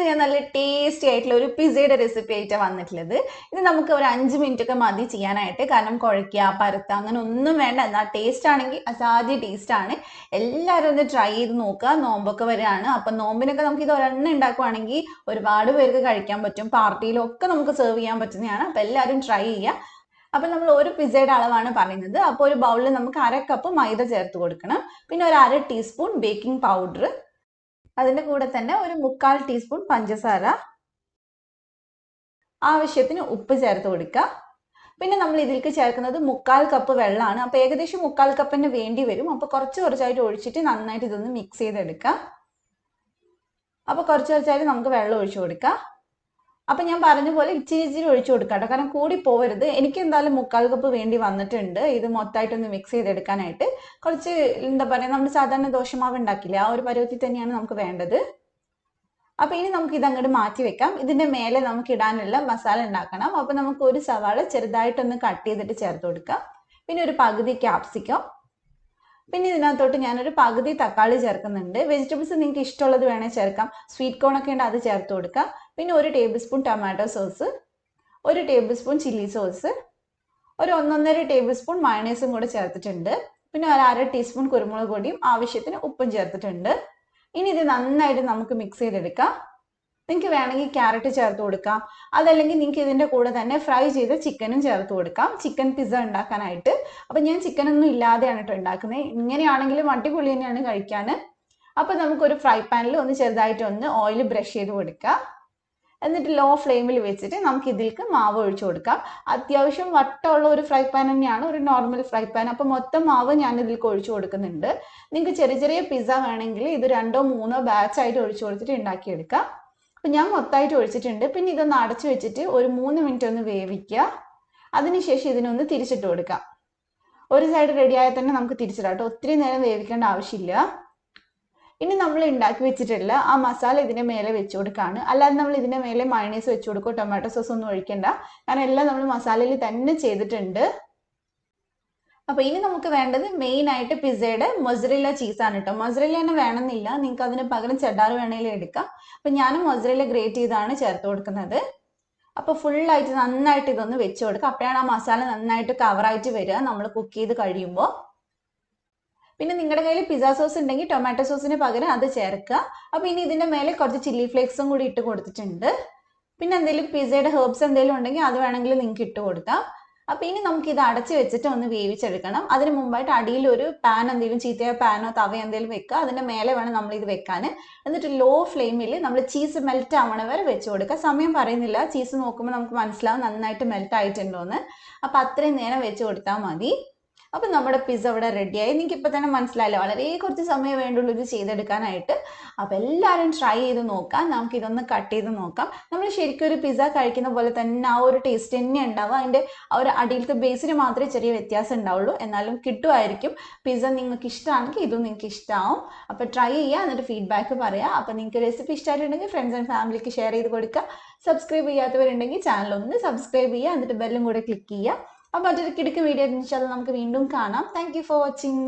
ഞാൻ നല്ല ടേസ്റ്റി ആയിട്ടുള്ള ഒരു പിസയുടെ റെസിപ്പി ആയിട്ടാണ് വന്നിട്ടുള്ളത്. ഇത് നമുക്ക് ഒരു 5 മിനിറ്റ് ഒക്കെ മതി ചെയ്യാനായിട്ട്. കാരണം കുഴയ്ക്കുക, പരത്തുക അങ്ങനെ ഒന്നും വേണ്ട. എന്നാൽ ടേസ്റ്റ് ആണെങ്കിൽ അസാധ്യ ടേസ്റ്റ് ആണ്. എല്ലാവരും ഒന്ന് ട്രൈ ചെയ്ത് നോക്കുക. നോമ്പൊക്കെ വരികയാണ്. അപ്പം നോമ്പിനൊക്കെ നമുക്ക് ഇത് ഒരെണ്ണം ഉണ്ടാക്കുവാണെങ്കിൽ ഒരുപാട് പേർക്ക് കഴിക്കാൻ പറ്റും. പാർട്ടിയിലൊക്കെ നമുക്ക് സെർവ് ചെയ്യാൻ പറ്റുന്നതാണ്. അപ്പം എല്ലാവരും ട്രൈ ചെയ്യുക. അപ്പം നമ്മൾ ഒരു പിസയുടെ അളവാണ് പറയുന്നത്. അപ്പോൾ ഒരു ബൗളിൽ നമുക്ക് 1/2 കപ്പ് മൈദ ചേർത്ത് കൊടുക്കണം. പിന്നെ ഒരു 1/2 ടീസ്പൂൺ ബേക്കിംഗ് പൗഡർ, അതിൻ്റെ കൂടെ തന്നെ ഒരു 1/4 ടീസ്പൂൺ പഞ്ചസാര, ആവശ്യത്തിന് ഉപ്പ് ചേർത്ത് കൊടുക്കുക. പിന്നെ നമ്മൾ ഇതിലേക്ക് ചേർക്കുന്നത് 1/4 കപ്പ് വെള്ളമാണ്. അപ്പോൾ ഏകദേശം 1/4 കപ്പിന് വേണ്ടി വരും. അപ്പോൾ കുറച്ചായിട്ട് ഒഴിച്ചിട്ട് നന്നായിട്ട് ഇതൊന്ന് മിക്സ് ചെയ്തെടുക്കുക. അപ്പോൾ കുറച്ചായിട്ട് നമുക്ക് വെള്ളം ഒഴിച്ചു കൊടുക്കുക. അപ്പം ഞാൻ പറഞ്ഞ പോലെ ഇച്ചിരി ഒഴിച്ചു കൊടുക്കാം കേട്ടോ, കാരണം കൂടി പോവരുത്. എനിക്ക് എന്തായാലും 1/4 കപ്പ് വേണ്ടി വന്നിട്ടുണ്ട് ഇത് മൊത്തമായിട്ടൊന്ന് മിക്സ് ചെയ്തെടുക്കാനായിട്ട്. കുറച്ച് എന്താ പറയുക, നമ്മൾ സാധാരണ ദോശമാവ് ഉണ്ടാക്കില്ലേ, ആ ഒരു പരുവത്തിൽ തന്നെയാണ് നമുക്ക് വേണ്ടത്. അപ്പം ഇനി നമുക്ക് ഇത് അങ്ങോട്ട് മാറ്റി വെക്കാം. ഇതിൻ്റെ മേലെ നമുക്ക് ഇടാനുള്ള മസാല ഉണ്ടാക്കണം. അപ്പം നമുക്ക് ഒരു സവാള ചെറുതായിട്ടൊന്ന് കട്ട് ചെയ്തിട്ട് ചേർത്ത് കൊടുക്കാം. പിന്നെ ഒരു പകുതി ക്യാപ്സിക്കം, പിന്നെ ഇതിനകത്തോട്ട് ഞാനൊരു പകുതി തക്കാളി ചേർക്കുന്നുണ്ട്. വെജിറ്റബിൾസ് നിങ്ങൾക്ക് ഇഷ്ടമുള്ളത് വേണേൽ ചേർക്കാം. സ്വീറ്റ് കോൺ ഒക്കെ ഉണ്ട്, അത് ചേർത്ത് കൊടുക്കാം. പിന്നെ 1 table spoon tomato sauce, 1 table spoon chilli sauce, ഒരു 1.5 ടേബിൾ സ്പൂൺ മയണൈസും കൂടെ ചേർത്തിട്ടുണ്ട്. പിന്നെ ഒരു 1/2 ടീസ്പൂൺ കുരുമുളക് പൊടിയും ആവശ്യത്തിന് ഉപ്പും ചേർത്തിട്ടുണ്ട്. ഇനി ഇത് നന്നായിട്ട് നമുക്ക് മിക്സ് ചെയ്തെടുക്കാം. നിങ്ങൾക്ക് വേണമെങ്കിൽ ക്യാരറ്റ് ചേർത്ത് കൊടുക്കാം. അതല്ലെങ്കിൽ നിങ്ങൾക്ക് ഇതിൻ്റെ കൂടെ തന്നെ ഫ്രൈ ചെയ്ത ചിക്കനും ചേർത്ത് കൊടുക്കാം, ചിക്കൻ പിസ്സ ഉണ്ടാക്കാനായിട്ട്. അപ്പം ഞാൻ ചിക്കനൊന്നും ഇല്ലാതെയാണ് കേട്ടോ ഉണ്ടാക്കുന്നത്. ഇങ്ങനെയാണെങ്കിലും അടിപൊളി തന്നെയാണ് കഴിക്കാൻ. അപ്പം നമുക്കൊരു ഫ്രൈ പാനിൽ ഒന്ന് ചെറുതായിട്ടൊന്ന് ഓയിൽ ബ്രഷ് ചെയ്ത് കൊടുക്കുക. എന്നിട്ട് ലോ ഫ്ലെയിമിൽ വെച്ചിട്ട് നമുക്ക് ഇതിലേക്ക് മാവ് ഒഴിച്ചു കൊടുക്കാം. അത്യാവശ്യം വട്ടമുള്ള ഒരു ഫ്രൈ പാൻ തന്നെയാണ്, ഒരു നോർമൽ ഫ്രൈ പാൻ. അപ്പം മൊത്തം മാവ് ഞാൻ ഇതിലേക്ക് ഒഴിച്ചു കൊടുക്കുന്നുണ്ട്. നിങ്ങൾക്ക് ചെറിയ പിസ്സ വേണമെങ്കിൽ ഇത് 2 or 3 ബാച്ചായിട്ട് ഒഴിച്ചു കൊടുത്തിട്ട് ഉണ്ടാക്കിയെടുക്കാം. അപ്പം ഞാൻ മൊത്തമായിട്ട് ഒഴിച്ചിട്ടുണ്ട്. പിന്നെ ഇതൊന്ന് അടച്ചു വെച്ചിട്ട് ഒരു 3 മിനിറ്റ് ഒന്ന് വേവിക്കുക. അതിനുശേഷം ഇതിനൊന്ന് തിരിച്ചിട്ട് കൊടുക്കാം. ഒരു സൈഡ് റെഡിയായാൽ തന്നെ നമുക്ക് തിരിച്ചിടാം കേട്ടോ, ഒത്തിരി നേരം വേവിക്കേണ്ട ആവശ്യമില്ല. ഇനി നമ്മൾ ഉണ്ടാക്കി വെച്ചിട്ടുള്ള ആ മസാല ഇതിൻ്റെ മേലെ വെച്ച് കൊടുക്കുകയാണ്. അല്ലാതെ നമ്മൾ ഇതിൻ്റെ മേലെ മയണൈസ് വെച്ച് കൊടുക്കുക, ടൊമാറ്റോ സോസ് ഒന്നും ഒഴിക്കണ്ട. കാരണം എല്ലാം നമ്മൾ മസാലയിൽ തന്നെ ചെയ്തിട്ടുണ്ട്. അപ്പോൾ ഇനി നമുക്ക് വേണ്ടത് മെയിനായിട്ട് പിസ്സയുടെ മൊസറല്ല ചീസാണ് കേട്ടോ. മൊസറല്ല തന്നെ വേണമെന്നില്ല, നിങ്ങൾക്ക് അതിന് പകരം ചെഡാർ വേണമെങ്കിലും എടുക്കാം. അപ്പം ഞാൻ മൊസറല്ല ഗ്രേറ്റ് ചെയ്താണ് ചേർത്ത് കൊടുക്കുന്നത്. അപ്പോൾ ഫുള്ളായിട്ട് നന്നായിട്ട് ഇതൊന്ന് വെച്ച് കൊടുക്കുക. അപ്പോഴാണ് ആ മസാല നന്നായിട്ട് കവറായിട്ട് വരിക നമ്മൾ കുക്ക് ചെയ്ത് കഴിയുമ്പോൾ. പിന്നെ നിങ്ങളുടെ കയ്യിൽ പിസ്സ സോസ് ഉണ്ടെങ്കിൽ ടൊമാറ്റോ സോസിന് പകരം അത് ചേർക്കുക. അപ്പോൾ ഇനി ഇതിൻ്റെ മേലെ കുറച്ച് ചില്ലി ഫ്ലേക്സും കൂടി ഇട്ട് കൊടുത്തിട്ടുണ്ട്. പിന്നെ എന്തെങ്കിലും പിസ്സയുടെ ഹെർബ്സ് എന്തെങ്കിലും ഉണ്ടെങ്കിൽ അത് വേണമെങ്കിൽ നിങ്ങൾക്ക് ഇട്ട് കൊടുക്കാം. അപ്പോൾ ഇനി നമുക്ക് ഇത് അടച്ച് വെച്ചിട്ട് ഒന്ന് വേവിച്ചെടുക്കണം. അതിന് മുമ്പായിട്ട് അടിയിൽ ഒരു പാൻ എന്തെങ്കിലും, ചീത്തയോ പാനോ തവയോ എന്തെങ്കിലും വെക്കുക. അതിൻ്റെ മേലെ വേണം നമ്മളിത് വെക്കാൻ. എന്നിട്ട് ലോ ഫ്ലെയിമിൽ നമ്മൾ ചീസ് മെൽറ്റ് ആവണ വരെ വെച്ച് കൊടുക്കുക. സമയം പറയുന്നില്ല, ചീസ് നോക്കുമ്പോൾ നമുക്ക് മനസ്സിലാവും നന്നായിട്ട് മെൽറ്റ് ആയിട്ടുണ്ടോയെന്ന്. അപ്പോൾ അത്രയും നേരം വെച്ച് കൊടുത്താൽ മതി. അപ്പം നമ്മുടെ പിസ്സ ഇവിടെ റെഡിയായി. നിങ്ങൾക്ക് ഇപ്പോൾ തന്നെ മനസ്സിലായല്ലോ, വളരെ കുറച്ച് സമയം വേണ്ടുള്ളൂ ഇത് ചെയ്തെടുക്കാനായിട്ട്. അപ്പോൾ എല്ലാവരും ട്രൈ ചെയ്ത് നോക്കാം. നമുക്കിതൊന്ന് കട്ട് ചെയ്ത് നോക്കാം. നമ്മൾ ശരിക്കും ഒരു പിസ്സ കഴിക്കുന്ന പോലെ തന്നെ ആ ഒരു ടേസ്റ്റ് തന്നെ ഉണ്ടാവുക. അതിൻ്റെ ആ ഒരു അടിയിലത്തെ ബേസിന് മാത്രമേ ചെറിയ വ്യത്യാസം ഉണ്ടാവുള്ളൂ, എന്നാലും കിട്ടുമായിരിക്കും. പിസ്സ നിങ്ങൾക്ക് ഇഷ്ടമാണെങ്കിൽ ഇതും നിങ്ങൾക്ക് ഇഷ്ടമാവും. അപ്പോൾ ട്രൈ ചെയ്യുക, എന്നിട്ട് ഫീഡ്ബാക്ക് പറയുക. അപ്പോൾ നിങ്ങൾക്ക് റെസിപ്പി ഇഷ്ടമായിട്ടുണ്ടെങ്കിൽ ഫ്രണ്ട്സ് ആൻഡ് ഫാമിലിക്ക് ഷെയർ ചെയ്ത് കൊടുക്കുക. സബ്സ്ക്രൈബ് ചെയ്യാത്തവരുണ്ടെങ്കിൽ ചാനൽ ഒന്ന് സബ്സ്ക്രൈബ് ചെയ്യുക, എന്നിട്ട് ബെല്ലും കൂടെ ക്ലിക്ക് ചെയ്യുക. അപ്പോൾ മറ്റൊരു കിടക്ക് വീഡിയോ ഇൻഷാല്ലാ നമുക്ക് വീണ്ടും കാണാം. Thank you for watching.